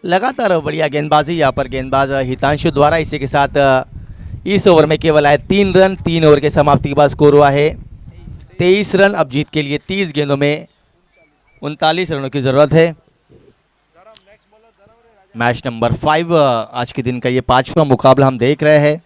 लगातार बढ़िया गेंदबाजी यहाँ पर गेंदबाज हितांशु द्वारा। इसी के साथ इस ओवर में केवल आए 3 रन। 3 ओवर के समाप्ति के बाद स्कोर हुआ है 23 रन। अब जीत के लिए 30 गेंदों में 39 रनों की जरूरत है। मैच नंबर 5 आज के दिन का ये 5वां मुकाबला हम देख रहे हैं।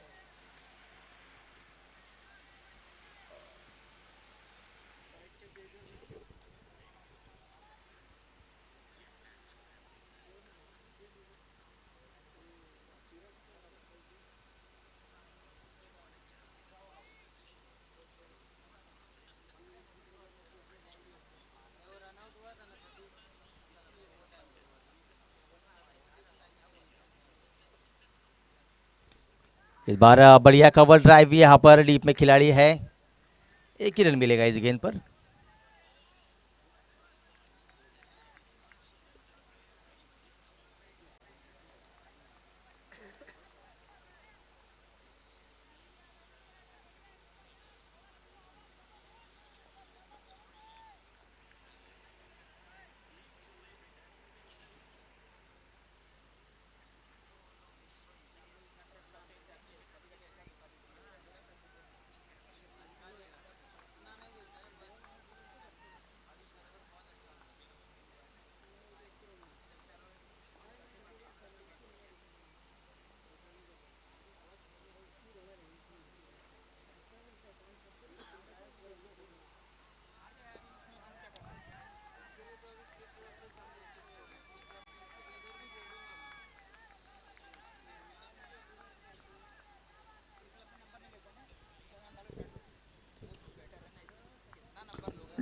इस बार बढ़िया कवर ड्राइव भी यहाँ पर डीप में खिलाड़ी है। 1 ही रन मिलेगा इस गेंद पर।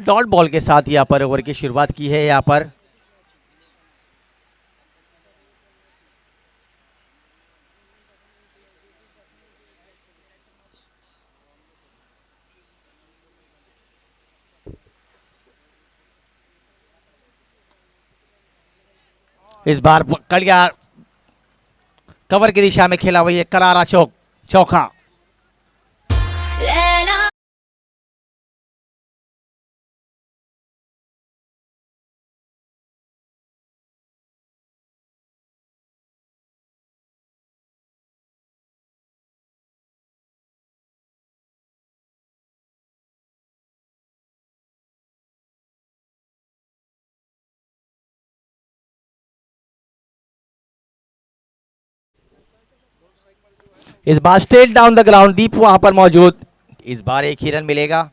डॉट बॉल के साथ यहाँ पर ओवर की शुरुआत की है यहाँ पर। इस बार कलिया कवर की दिशा में खेला हुआ ये करारा चौका। लैला इस बार स्ट्रेट डाउन द ग्राउंड, दीप वहां पर मौजूद। इस बार एक ही रन मिलेगा।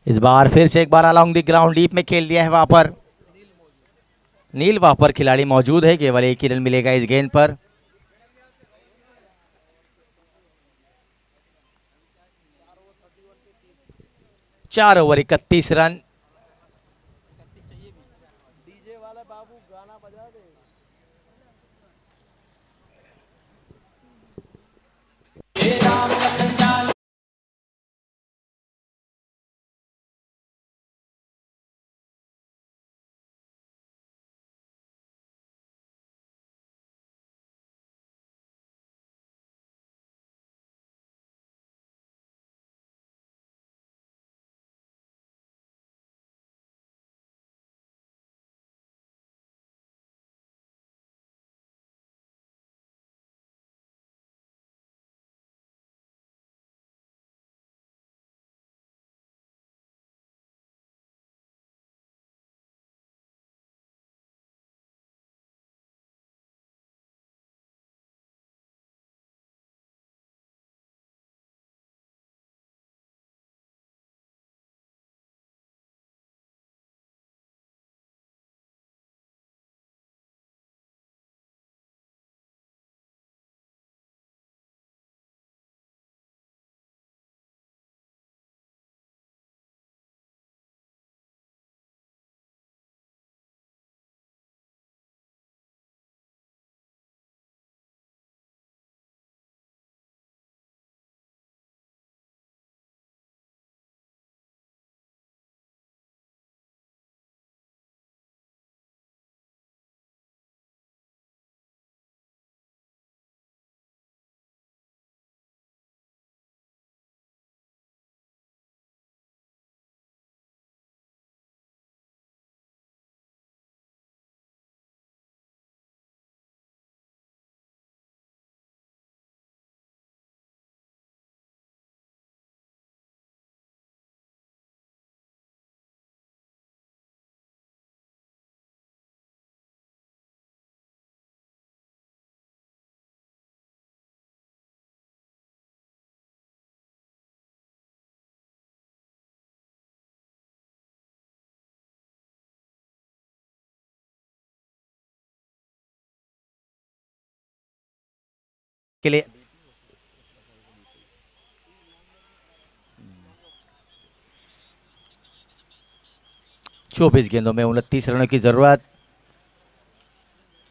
इस बार फिर से एक बार अलोंग द ग्राउंड डीप में खेल दिया है वहां पर नील। वहां पर खिलाड़ी मौजूद है, केवल एक ही रन मिलेगा इस गेंद पर। चार ओवर 31 रन। के लिए 24 गेंदों में 29 रनों की जरूरत।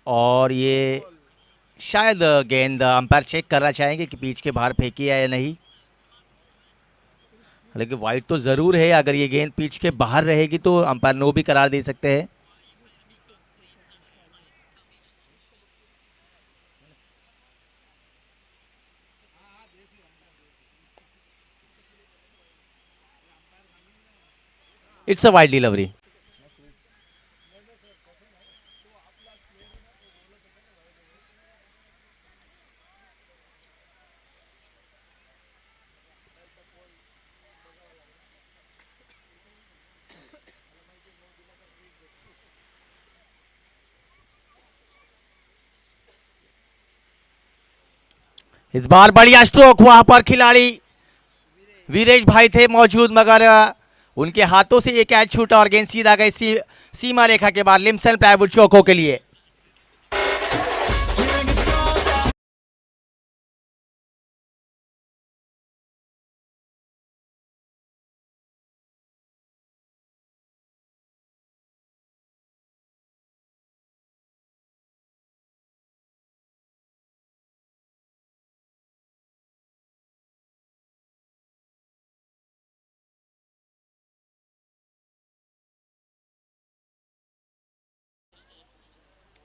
और ये शायद गेंद अंपायर चेक करना चाहेंगे कि पिच के बाहर फेंकी है या नहीं। हालांकि वाइड तो ज़रूर है, अगर ये गेंद पिच के बाहर रहेगी तो अंपायर नो भी करार दे सकते हैं। It's a wide delivery. इस बार बढ़िया स्ट्रोक, वहां पर खिलाड़ी वीरेश भाई थे मौजूद, मगर उनके हाथों से ये कैच छूटा और गेंद सीधा गई सीमा रेखा के बाद लिम्सन प्लाईवुड चौकों के लिए।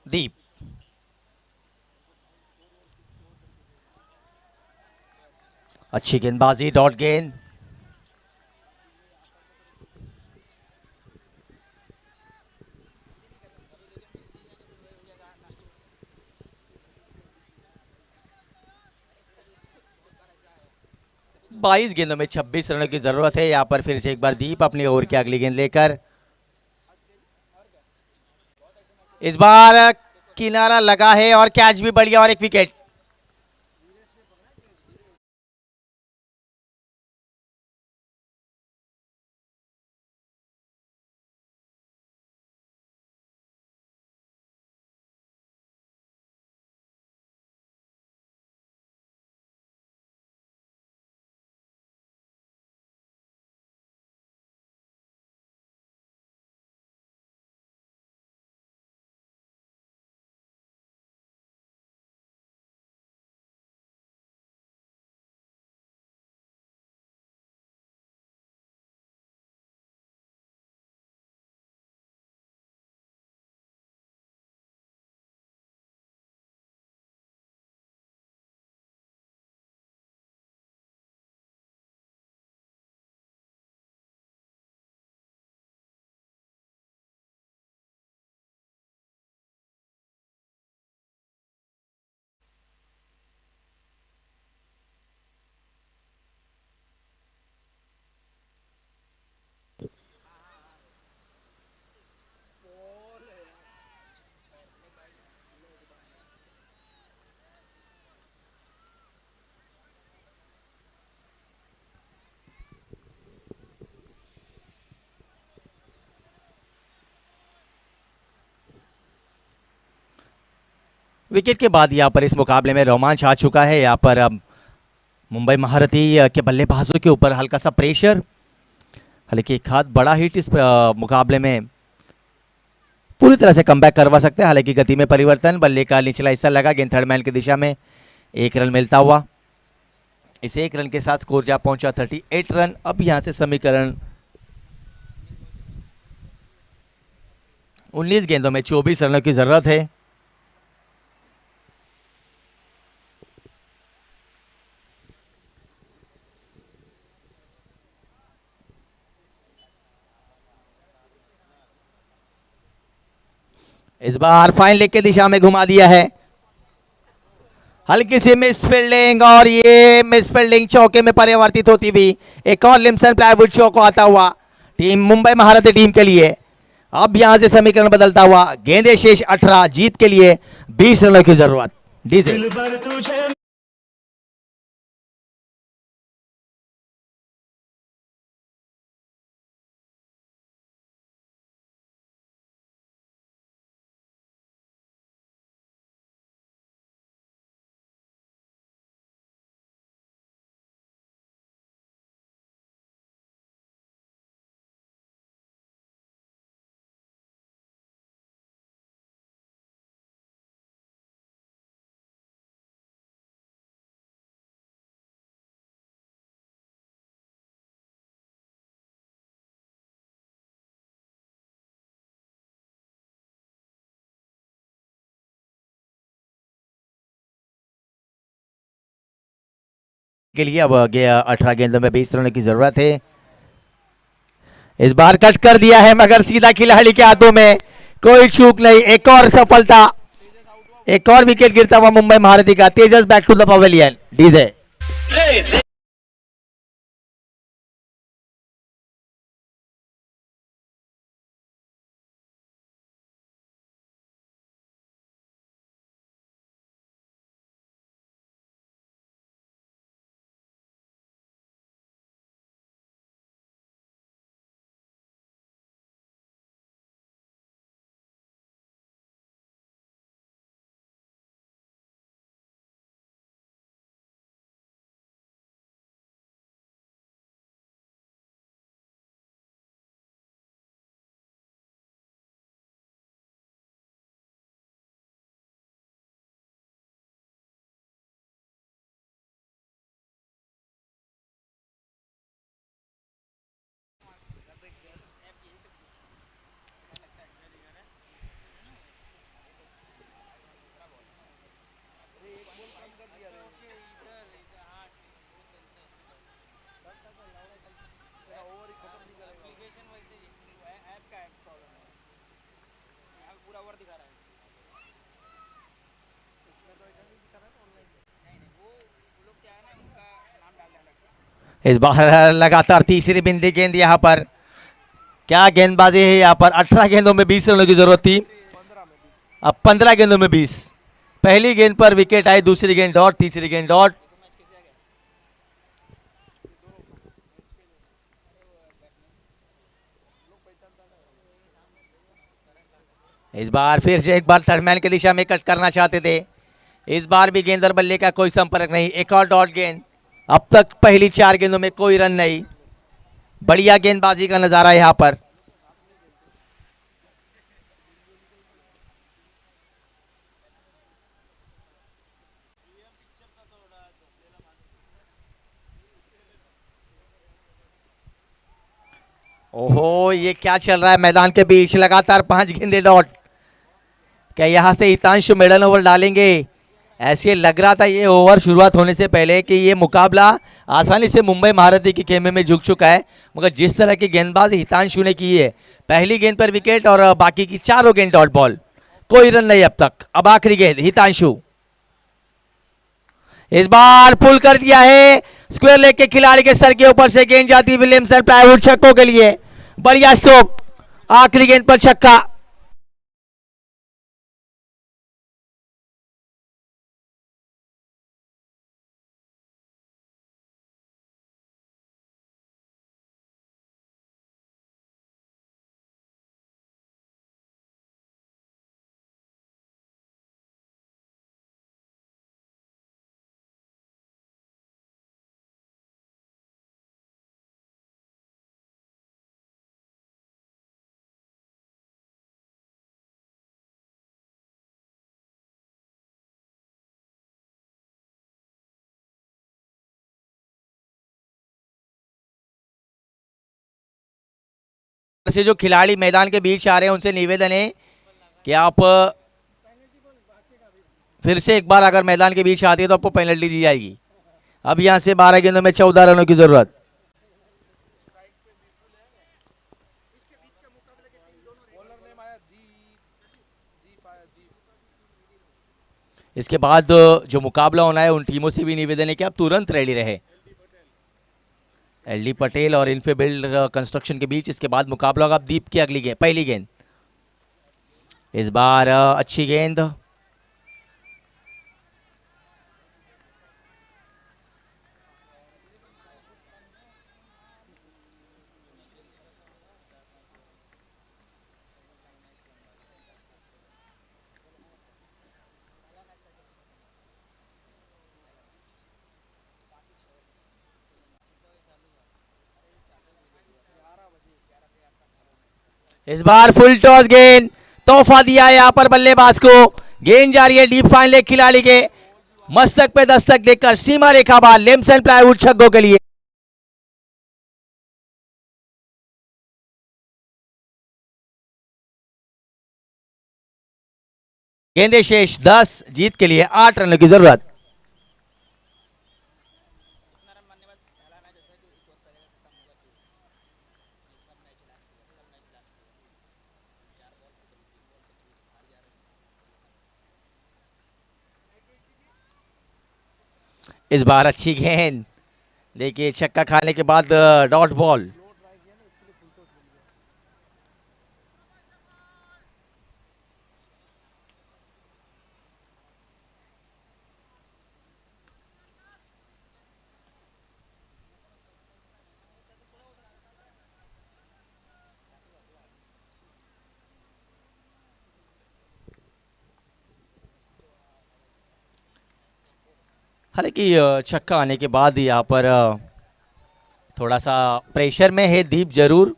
दीप अच्छी गेंदबाजी, डॉट गेंद। बाईस गेंदों में 26 रनों की जरूरत है। यहां पर फिर से एक बार दीप अपनी ओवर की अगली गेंद लेकर, इस बार किनारा लगा है और कैच भी बढ़िया और एक विकेट। विकेट के बाद यहां पर इस मुकाबले में रोमांच आ चुका है। यहां पर अब मुंबई महारथी के बल्लेबाजों के ऊपर हल्का सा प्रेशर। हालांकि एक हाथ बड़ा हिट इस मुकाबले में पूरी तरह से कमबैक करवा सकते हैं। हालांकि गति में परिवर्तन, बल्ले का निचला हिस्सा लगा, गेंद थर्ड मैन की दिशा में, एक रन मिलता हुआ। इस एक रन के साथ स्कोर जा पहुंचा 38 रन। अब यहां से समीकरण 19 गेंदों में 24 रनों की जरूरत है। इस बार फाइन लेग की दिशा में घुमा दिया है, हल्की सी मिस फील्डिंग, और ये मिस फील्डिंग चौके में परिवर्तित होती हुई एक और लिम्सन प्लाईवुड चौको आता हुआ टीम मुंबई महारथी टीम के लिए। अब यहां से समीकरण बदलता हुआ, गेंदे शेष 18, जीत के लिए 20 रनों की जरूरत। डीजे के लिए अब 18 गेंदों में 20 रनों की जरूरत है। इस बार कट कर दिया है मगर सीधा खिलाड़ी के हाथों में, कोई चूक नहीं। एक और सफलता, एक और विकेट गिरता हुआ मुंबई महारथी का। Tejas back to the pavilion. DJ इस बार लगातार तीसरी बिंदी गेंद यहाँ पर। क्या गेंदबाजी है यहाँ पर। 18 गेंदों में 20 रनों की जरूरत थी, अब 15 गेंदों में 20। पहली गेंद पर विकेट आई, दूसरी गेंद डॉट, तीसरी गेंद डॉट। इस बार फिर से एक बार थर्डमैन की दिशा में कट करना चाहते थे। इस बार भी गेंद और बल्ले का कोई संपर्क नहीं। एक और डॉट गेंद। अब तक पहली 4 गेंदों में कोई रन नहीं। बढ़िया गेंदबाजी का नजारा यहां पर। ओहो, ये क्या चल रहा है मैदान के बीच। लगातार 5 गेंदे डॉट। क्या यहां से हितांशु मिडल ओवर डालेंगे? ऐसे लग रहा था ये ओवर शुरुआत होने से पहले कि ये मुकाबला आसानी से मुंबई महारथी के खेमे में झुक चुका है, मगर जिस तरह की गेंदबाजी हितांशु ने की है, पहली गेंद पर विकेट और बाकी की चारों गेंद डॉट बॉल, कोई रन नहीं अब तक। अब आखिरी गेंद हितांशु। इस बार पुल कर दिया है, स्क्वायर लेग के खिलाड़ी के सर के ऊपर से गेंद जाती विलियमसन प्लाईवुड छक्कों के लिए। बढ़िया स्ट्रोक, आखिरी गेंद पर छक्का। से जो खिलाड़ी मैदान के बीच आ रहे हैं उनसे निवेदन है कि आप फिर से एक बार अगर मैदान के बीच आते हैं तो आपको पेनल्टी दी जाएगी। अब यहां से 12 गेंदों में 14 रनों की जरूरत। इसके बाद जो मुकाबला होना है उन टीमों से भी निवेदन है कि आप तुरंत रेडी रहे। एलडी पटेल और इनफील्ड कंस्ट्रक्शन के बीच इसके बाद मुकाबला होगा। दीप की अगली गेंद, पहली गेंद। इस बार अच्छी गेंद। इस बार फुल टॉस गेंद, तोहफा दिया है यहां पर बल्लेबाज को। गेंद जा रही है डीप फाइन लेग खिलाड़ी के मस्तक पे दस्तक देकर सीमा रेखा बाहर विलियमसन प्लाईवुड छक्कों के लिए। गेंदे शेष 10, जीत के लिए 8 रनों की जरूरत। इस बार अच्छी गेंद, देखिए छक्का खाने के बाद डॉट बॉल। हालांकि छक्का आने के बाद यहाँ पर थोड़ा सा प्रेशर में है दीप जरूर।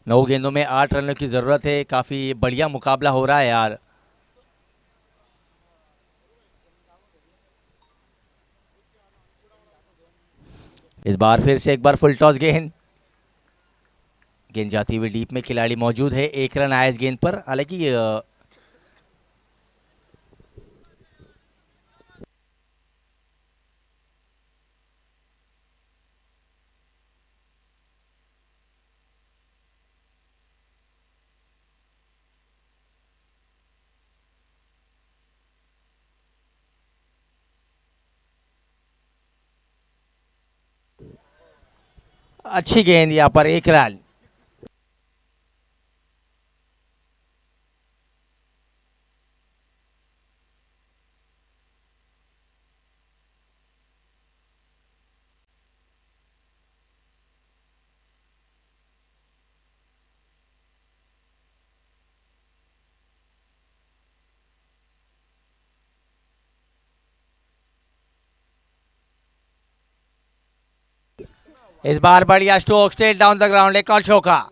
9 गेंदों में 8 रनों की जरूरत है, काफी बढ़िया मुकाबला हो रहा है यार। इस बार फिर से एक बार फुल टॉस गेंद, गेंद जाती हुई डीप में खिलाड़ी मौजूद है, 1 रन आया इस गेंद पर। हालांकि अच्छी गेंद, यहाँ पर 1 रन। इस बार बढ़िया stroke, straight down the ground, एक और चौका।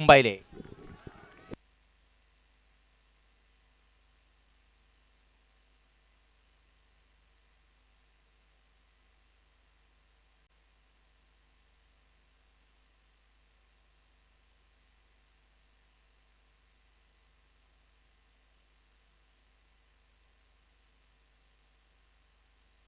मुंबई ले